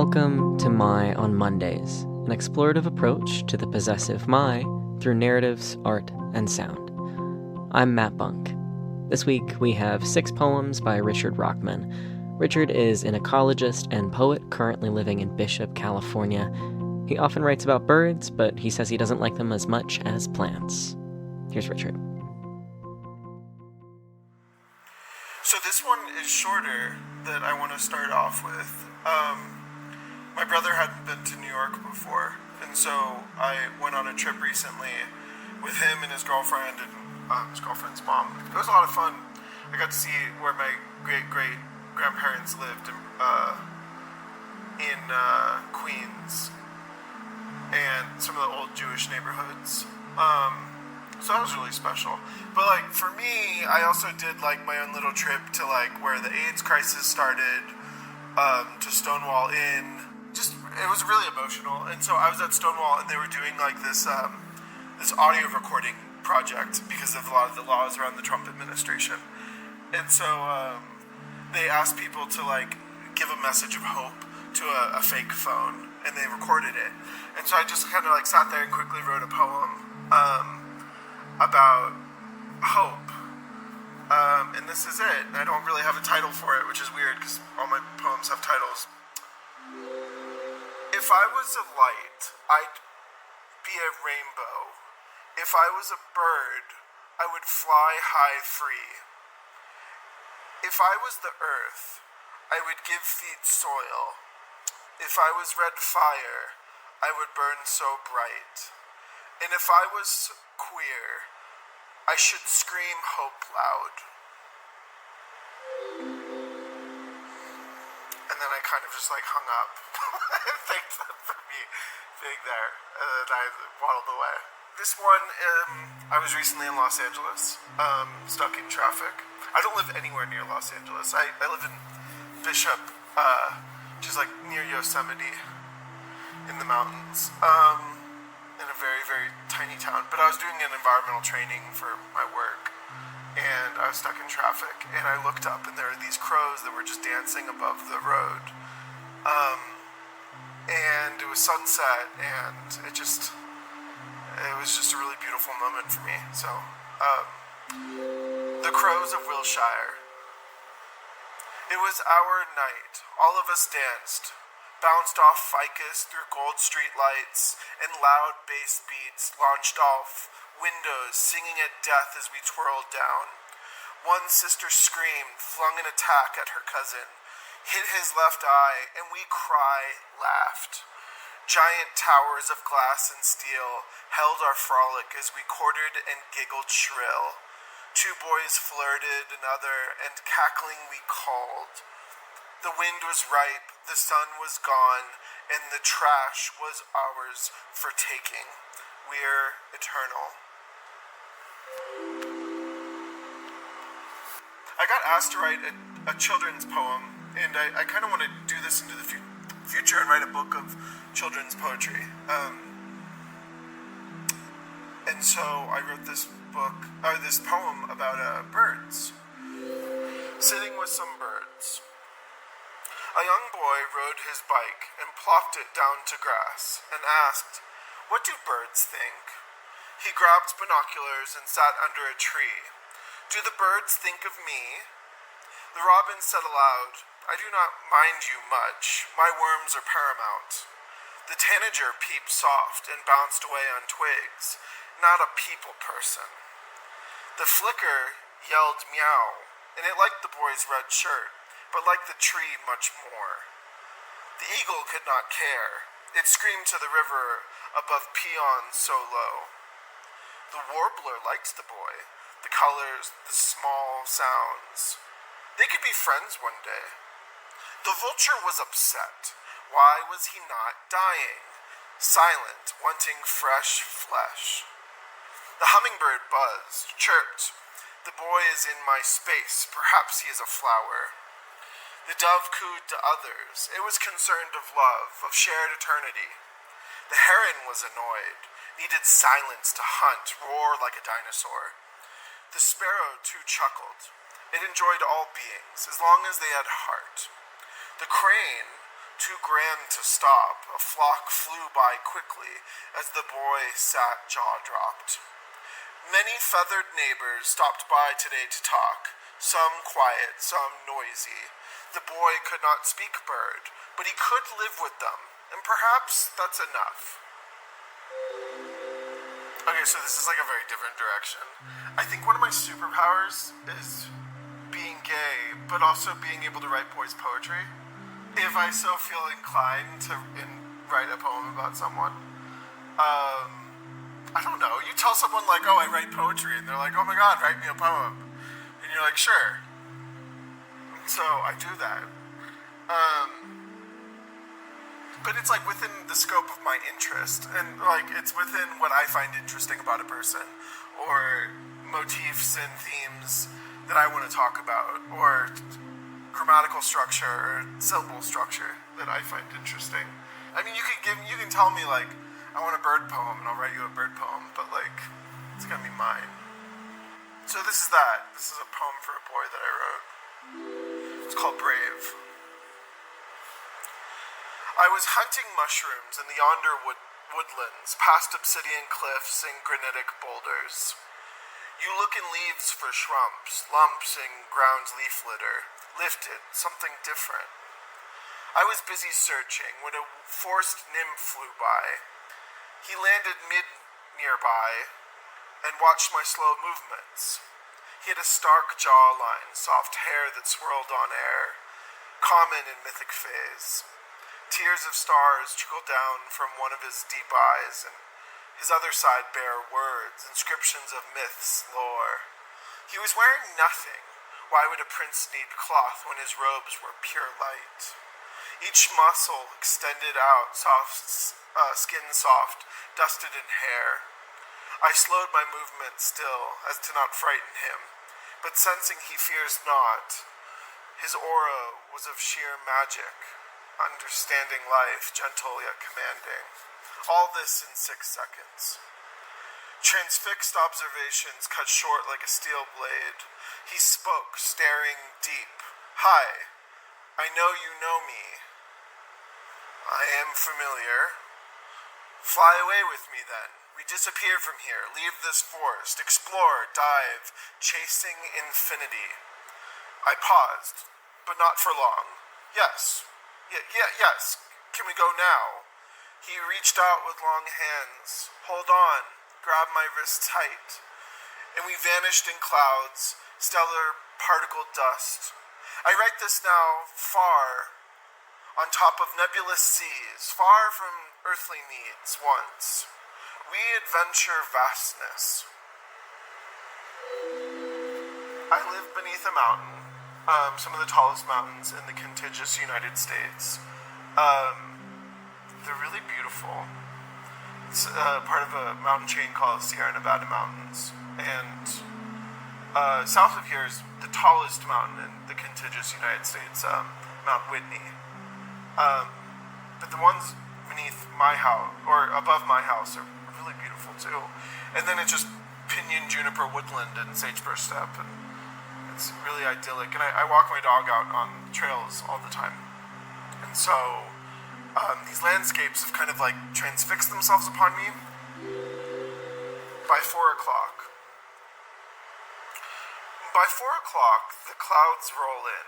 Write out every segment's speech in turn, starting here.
Welcome to My on Mondays, an explorative approach to the possessive My through narratives, art, and sound. I'm Matt Bunk. This week we have 6 poems by Richard Rachman. Richard is an ecologist and poet currently living in Bishop, California. He often writes about birds, but he says he doesn't like them as much as plants. Here's Richard. So this one is shorter that I want to start off with. My brother hadn't been to New York before, and so I went on a trip recently with him and his girlfriend and his girlfriend's mom. It was a lot of fun. I got to see where my great-great-grandparents lived in Queens and some of the old Jewish neighborhoods. So that was really special. But for me, I also did my own little trip to where the AIDS crisis started, to Stonewall Inn. It was really emotional. And so I was at Stonewall and they were doing this audio recording project because of a lot of the laws around the Trump administration. And so they asked people to give a message of hope to a fake phone, and they recorded it. And so I just kind of sat there and quickly wrote a poem about hope. And this is it. I don't really have a title for it, which is weird because all my poems have titles. If I was a light, I'd be a rainbow. If I was a bird, I would fly high free. If I was the earth, I would give feet soil. If I was red fire, I would burn so bright. And if I was queer, I should scream hope loud. And then I kind of just hung up. Thanks for me being there. And I waddled away. This one, I was recently in Los Angeles, stuck in traffic. I don't live anywhere near Los Angeles. I live in Bishop, which is near Yosemite in the mountains. In a very, very tiny town. But I was doing an environmental training for my work, and I was stuck in traffic, and I looked up, and there were these crows that were just dancing above the road. And it was sunset, and it was just a really beautiful moment for me. So, The Crows of Wilshire. It was our night. All of us danced, bounced off ficus through gold street lights, and loud bass beats launched off windows, singing at death as we twirled down. One sister screamed, flung an attack at her cousin, hit his left eye, and we laughed. Giant towers of glass and steel held our frolic as we quartered and giggled shrill. 2 boys flirted another, and cackling we called. The wind was ripe, the sun was gone, and the trash was ours for taking. We're eternal. I got asked to write a children's poem, and I kind of want to do this into the future and write a book of children's poetry. And so I wrote this poem about birds. Sitting with some birds. A young boy rode his bike and plopped it down to grass and asked, "What do birds think?" He grabbed binoculars and sat under a tree. "Do the birds think of me?" The robin said aloud, "I do not mind you much. My worms are paramount." The tanager peeped soft and bounced away on twigs, not a people person. The flicker yelled meow, and it liked the boy's red shirt, but liked the tree much more. The eagle could not care. It screamed to the river above peons so low. The warbler liked the boy, the colors, the small sounds. They could be friends one day. The vulture was upset. Why was he not dying? Silent, wanting fresh flesh. The hummingbird buzzed, chirped. The boy is in my space. Perhaps he is a flower. The dove cooed to others. It was concerned of love, of shared eternity. The heron was annoyed, needed silence to hunt, roar like a dinosaur. The sparrow too chuckled. It enjoyed all beings, as long as they had heart. The crane too grand to stop. A flock flew by quickly as the boy sat jaw-dropped. Many feathered neighbors stopped by today to talk, some quiet, some noisy. The boy could not speak bird, but he could live with them, and perhaps that's enough. Okay, so this is like a very different direction. I think one of my superpowers is being gay, but also being able to write boys' poetry. If I so feel inclined to write a poem about someone. I don't know. You tell someone like, oh, I write poetry, and they're like, oh my god, write me a poem. And you're like, sure. So I do that. But it's like within the scope of my interest, and like it's within what I find interesting about a person, or motifs and themes that I want to talk about, or grammatical structure or syllable structure that I find interesting. I mean, you can tell me like, I want a bird poem, and I'll write you a bird poem, but like, it's gonna be mine. So this is that. This is a poem for a boy that I wrote. It's called Brave. I was hunting mushrooms in the yonder woodlands, past obsidian cliffs and granitic boulders. You look in leaves for shrumps, lumps in ground's leaf litter, lifted, something different. I was busy searching when a forced nymph flew by. He landed nearby and watched my slow movements. He had a stark jawline, soft hair that swirled on air, common in mythic phase. Tears of stars trickled down from one of his deep eyes, and his other side bare words, inscriptions of myths, lore. He was wearing nothing. Why would a prince need cloth when his robes were pure light? Each muscle extended out, skin soft, dusted in hair. I slowed my movement still, as to not frighten him, but sensing he fears not, his aura was of sheer magic, understanding life, gentle yet commanding. All this in 6 seconds. Transfixed observations cut short like a steel blade. He spoke, staring deep. Hi, I know you know me. I am familiar. Fly away with me then. We disappear from here, leave this forest, explore, dive, chasing infinity. I paused, but not for long. Yes. Yes. Can we go now? He reached out with long hands. Hold on. Grabbed my wrist tight. And we vanished in clouds, stellar particle dust. I write this now far, on top of nebulous seas, far from earthly needs once. We adventure vastness. I live beneath a mountain. Some of the tallest mountains in the contiguous United States. They're really beautiful. It's part of a mountain chain called Sierra Nevada Mountains. And south of here is the tallest mountain in the contiguous United States, Mount Whitney. But the ones beneath my house, or above my house, are really beautiful too. And then it's just pinyon juniper woodland and sagebrush steppe, and it's really idyllic. And I walk my dog out on trails all the time. And so these landscapes have kind of like transfixed themselves upon me. By 4 o'clock. By 4 o'clock, the clouds roll in.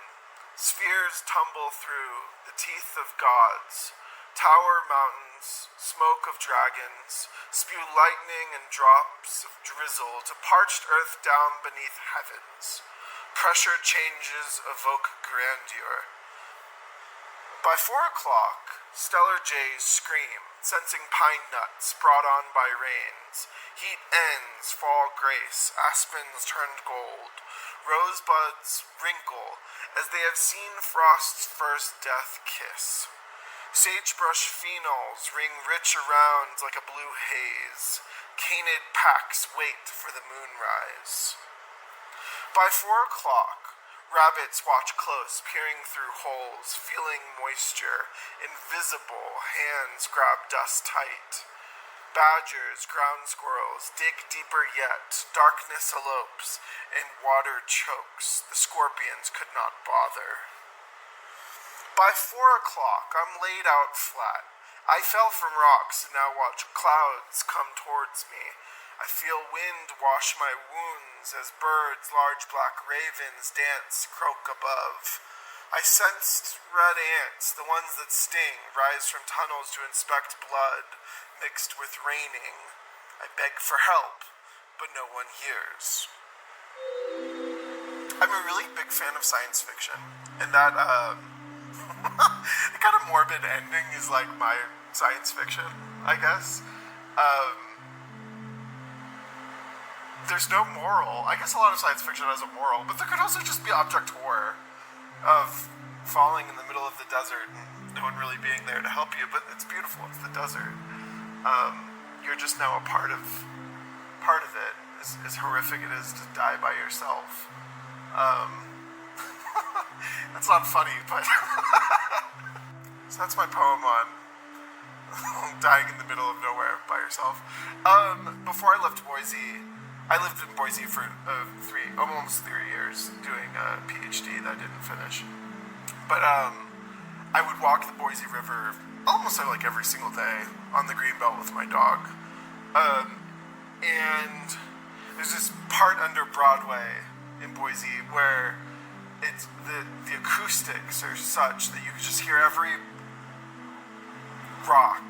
Spheres tumble through the teeth of gods. Tower mountains, smoke of dragons, spew lightning and drops of drizzle to parched earth down beneath heavens. Pressure changes evoke grandeur. By 4 o'clock, stellar jays scream, sensing pine nuts brought on by rains. Heat ends, fall grace, aspens turned gold. Rosebuds wrinkle as they have seen frost's first death kiss. Sagebrush phenols ring rich around like a blue haze. Canid packs wait for the moonrise. By 4 o'clock, rabbits watch close, peering through holes, feeling moisture. Invisible hands grab dust tight. Badgers, ground squirrels dig deeper yet. Darkness elopes and water chokes. The scorpions could not bother. By 4 o'clock, I'm laid out flat. I fell from rocks and now watch clouds come towards me. I feel wind wash my wounds as birds, large black ravens, dance, croak above. I sensed red ants, the ones that sting, rise from tunnels to inspect blood, mixed with raining. I beg for help, but no one hears. I'm a really big fan of science fiction, and that, the kind of morbid ending is like my science fiction, I guess. There's no moral. I guess a lot of science fiction has a moral, but there could also just be object horror of falling in the middle of the desert and no one really being there to help you, but it's beautiful. It's the desert. You're just now a part of it. As horrific it is to die by yourself. That's not funny, but so that's my poem on dying in the middle of nowhere by yourself. Before I left Boise, I lived in Boise for almost 3 years doing a PhD that I didn't finish. But I would walk the Boise River almost like every single day on the Greenbelt with my dog. And there's this part under Broadway in Boise where it's the acoustics are such that you can just hear every rock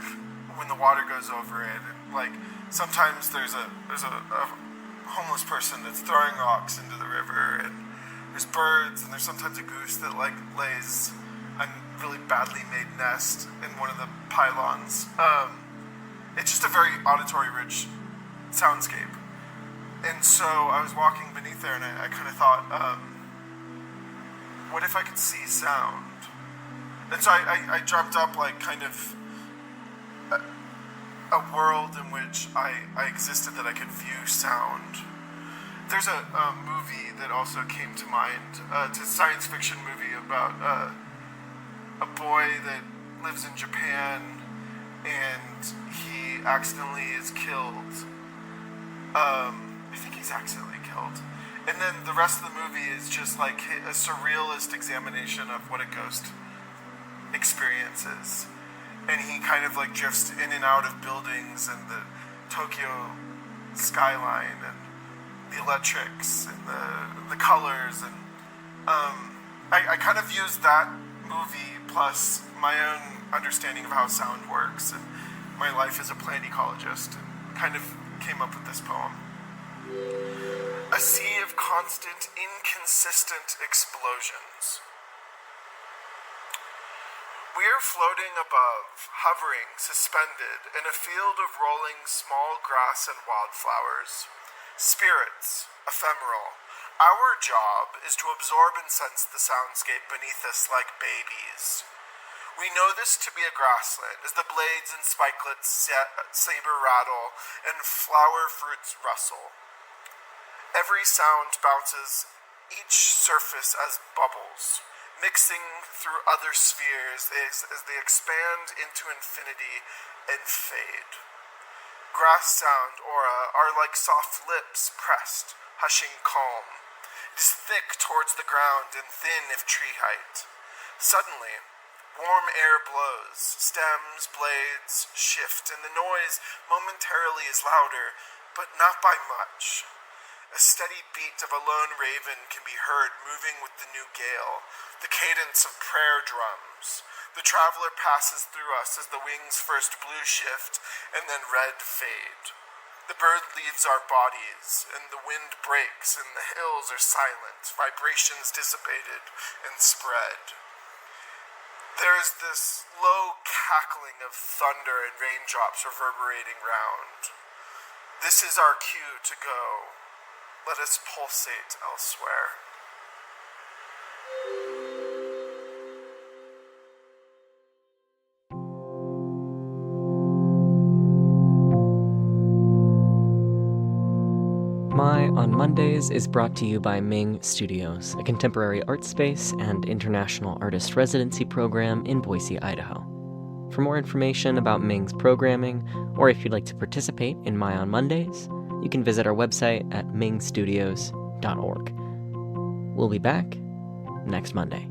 when the water goes over it. And, like, sometimes there's a homeless person that's throwing rocks into the river, and there's birds, and there's sometimes a goose that like lays a really badly made nest in one of the pylons. It's just a very auditory rich soundscape. And so I was walking beneath there, and I kind of thought, what if I could see sound? And so I dreamt up like kind of a world in which I existed that I could view sound. There's a movie that also came to mind. It's a science fiction movie about a boy that lives in Japan and he accidentally is killed. I think he's accidentally killed. And then the rest of the movie is just like a surrealist examination of what a ghost experiences. And he kind of like drifts in and out of buildings and the Tokyo skyline and the electrics and the colors. And I kind of used that movie plus my own understanding of how sound works and my life as a plant ecologist and kind of came up with this poem. A sea of constant, inconsistent explosions. We're floating above, hovering, suspended, in a field of rolling small grass and wildflowers. Spirits, ephemeral. Our job is to absorb and sense the soundscape beneath us like babies. We know this to be a grassland as the blades and spikelets saber rattle and flower fruits rustle. Every sound bounces each surface as bubbles, mixing through other spheres as they expand into infinity and fade. Grass sound aura are like soft lips pressed, hushing calm. It is thick towards the ground and thin if tree height. Suddenly, warm air blows, stems, blades shift, and the noise momentarily is louder, but not by much. A steady beat of a lone raven can be heard moving with the new gale, the cadence of prayer drums. The traveler passes through us as the wings first blue shift and then red fade. The bird leaves our bodies, and the wind breaks, and the hills are silent, vibrations dissipated and spread. There is this low cackling of thunder and raindrops reverberating round. This is our cue to go. Let us pulsate elsewhere. My on Mondays is brought to you by Ming Studios, a contemporary art space and international artist residency program in Boise, Idaho. For more information about Ming's programming, or if you'd like to participate in My on Mondays, you can visit our website at mingstudios.org. We'll be back next Monday.